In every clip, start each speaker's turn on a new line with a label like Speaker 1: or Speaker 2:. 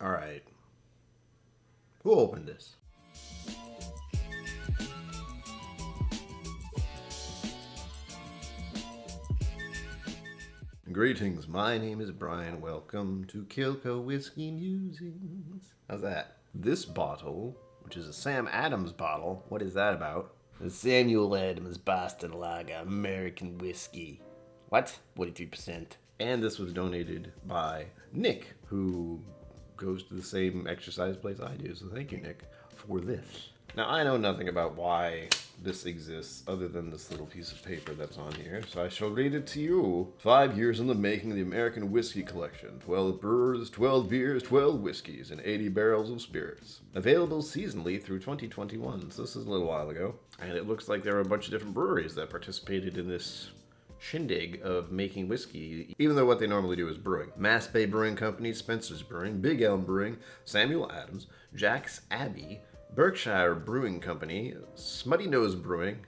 Speaker 1: Alright. Who opened this? Greetings, my name is Brian. Welcome to KillCo Whiskey Musings. How's that? This bottle, which is a Sam Adams bottle, what is that about? The Samuel Adams Boston Lager American Whiskey. What? 43%. And this was donated by Nick, who goes to the same exercise place I do, so thank you, Nick, for this. Now, I know nothing about why this exists other than this little piece of paper that's on here, so I shall read it to you. 5 years in the making of the American Whiskey Collection. 12 brewers, 12 beers, 12 whiskeys, and 80 barrels of spirits. Available seasonally through 2021, so this is a little while ago. And it looks like there were a bunch of different breweries that participated in this shindig of making whiskey, even though what they normally do is brewing. Mass Bay Brewing Company, Spencer's Brewing, Big Elm Brewing, Samuel Adams, Jack's Abbey, Berkshire Brewing Company, Smutty Nose Brewing,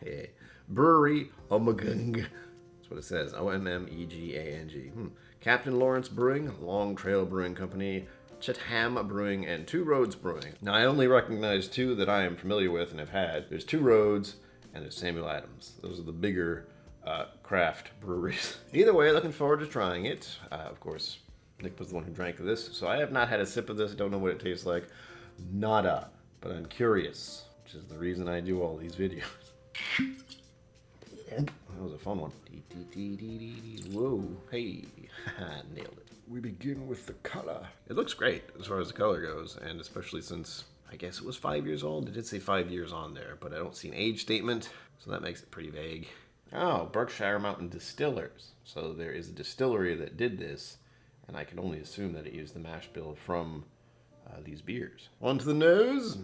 Speaker 1: Brewery Ommegang, that's what it says, Ommegang, Captain Lawrence Brewing, Long Trail Brewing Company, Chatham Brewing, and Two Roads Brewing. Now, I only recognize two that I am familiar with and have had. There's Two Roads, and there's Samuel Adams. Those are the bigger craft breweries. Either way, looking forward to trying it. Of course, Nick was the one who drank this, so I have not had a sip of this. I don't know what it tastes like. Nada. But I'm curious, which is the reason I do all these videos. That was a fun one. Whoa, hey, nailed it. We begin with the color. It looks great as far as the color goes, and especially since I guess it was 5 years old. It did say 5 years on there, but I don't see an age statement, so that makes it pretty vague. Oh, Berkshire Mountain Distillers. So there is a distillery that did this, and I can only assume that it used the mash bill from these beers. On to the nose.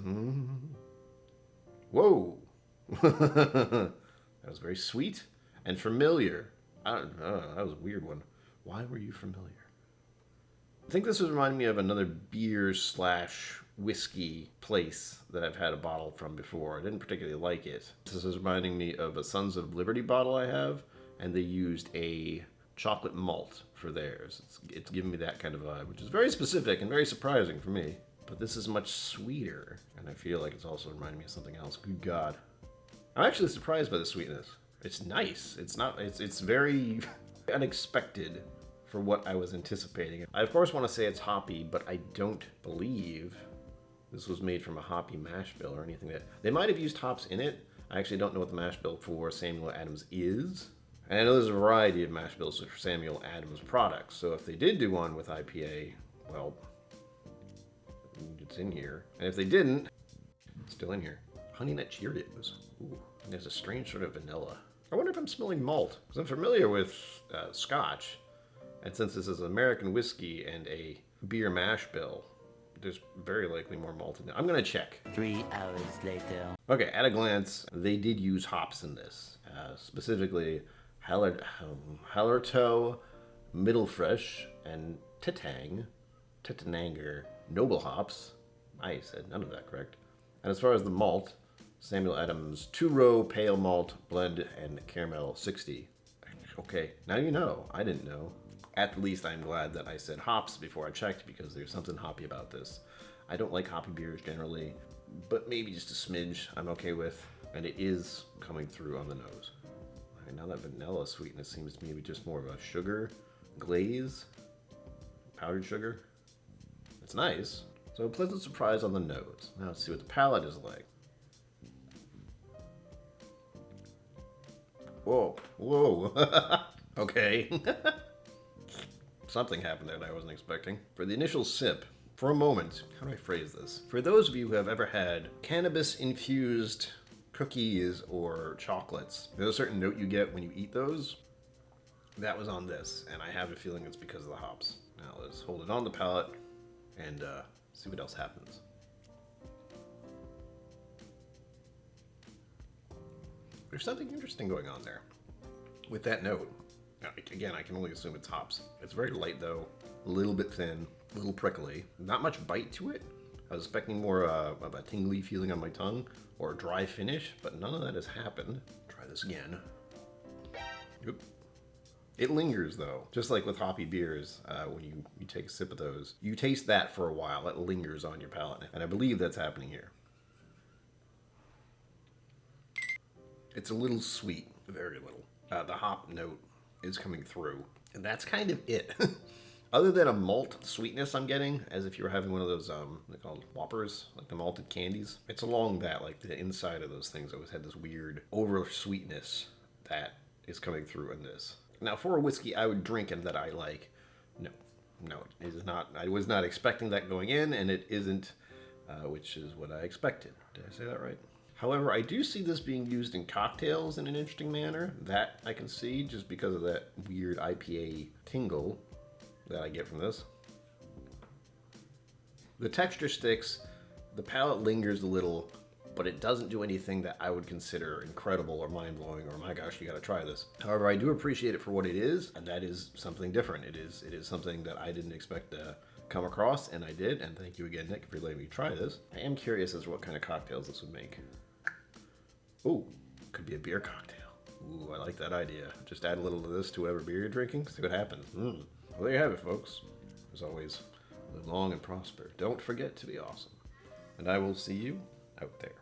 Speaker 1: Whoa. That was very sweet and familiar. I don't know, that was a weird one. Why were you familiar? I think this was reminding me of another beer / whiskey place that I've had a bottle from before. I didn't particularly like it. This is reminding me of a Sons of Liberty bottle I have, and they used a chocolate malt for theirs. It's giving me that kind of vibe, which is very specific and very surprising for me. But this is much sweeter, and I feel like it's also reminding me of something else. Good God. I'm actually surprised by the sweetness. It's nice. It's very unexpected for what I was anticipating. I of course want to say it's hoppy, but I don't believe this was made from a hoppy mash bill or anything. That they might have used hops in it. I actually don't know what the mash bill for Samuel Adams is. And I know there's a variety of mash bills for Samuel Adams products. So if they did do one with IPA, well, it's in here. And if they didn't, it's still in here. Honey Nut Cheerios. Ooh, and there's a strange sort of vanilla. I wonder if I'm smelling malt, because I'm familiar with Scotch. And since this is an American whiskey and a beer mash bill, there's very likely more malt in it. I'm going to check.
Speaker 2: 3 hours later.
Speaker 1: Okay, at a glance, they did use hops in this. Specifically, Hallertau, Middle Fresh, and Titananger Noble hops. I said none of that correct. And as far as the malt, Samuel Adams 2-row pale malt blend and caramel 60. Okay, now you know. I didn't know. At least I'm glad that I said hops before I checked, because there's something hoppy about this. I don't like hoppy beers generally, but maybe just a smidge I'm okay with. And it is coming through on the nose. All right, now that vanilla sweetness seems to me to be just more of a sugar glaze, powdered sugar. It's nice. So a pleasant surprise on the nose. Now let's see what the palate is like. Whoa, whoa. Okay. Something happened there that I wasn't expecting. For the initial sip, for a moment, how do I phrase this? For those of you who have ever had cannabis-infused cookies or chocolates, there's a certain note you get when you eat those. That was on this, and I have a feeling it's because of the hops. Now let's hold it on the palate and see what else happens. There's something interesting going on there with that note. Now, again, I can only assume it's hops. It's very light though, a little bit thin, a little prickly. Not much bite to it. I was expecting more of a tingly feeling on my tongue or a dry finish, but none of that has happened. Try this again. Oop. It lingers, though. Just like with hoppy beers, when you take a sip of those, you taste that for a while. It lingers on your palate. And I believe that's happening here. It's a little sweet. Very little. The hop note is coming through. And that's kind of it. Other than a malt sweetness I'm getting, as if you were having one of those, they're called Whoppers, like the malted candies. It's along that, like the inside of those things always had this weird over sweetness that is coming through in this. Now, for a whiskey I would drink and that I like, no, it is not. I was not expecting that going in, and it isn't, which is what I expected. Did I say that right? However, I do see this being used in cocktails in an interesting manner. That I can see just because of that weird IPA tingle that I get from this. The texture sticks, the palate lingers a little, but it doesn't do anything that I would consider incredible or mind-blowing or my gosh, you gotta try this. However, I do appreciate it for what it is, and that is something different. It is something that I didn't expect to come across, and I did, and thank you again, Nick, for letting me try this. I am curious as to what kind of cocktails this would make. Ooh, could be a beer cocktail. Ooh, I like that idea. Just add a little of this to whatever beer you're drinking, see what happens. Well, there you have it, folks. As always, live long and prosper. Don't forget to be awesome. And I will see you out there.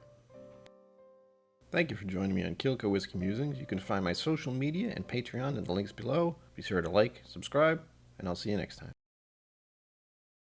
Speaker 1: Thank you for joining me on KillCo Whiskey Musings. You can find my social media and Patreon in the links below. Be sure to like, subscribe, and I'll see you next time.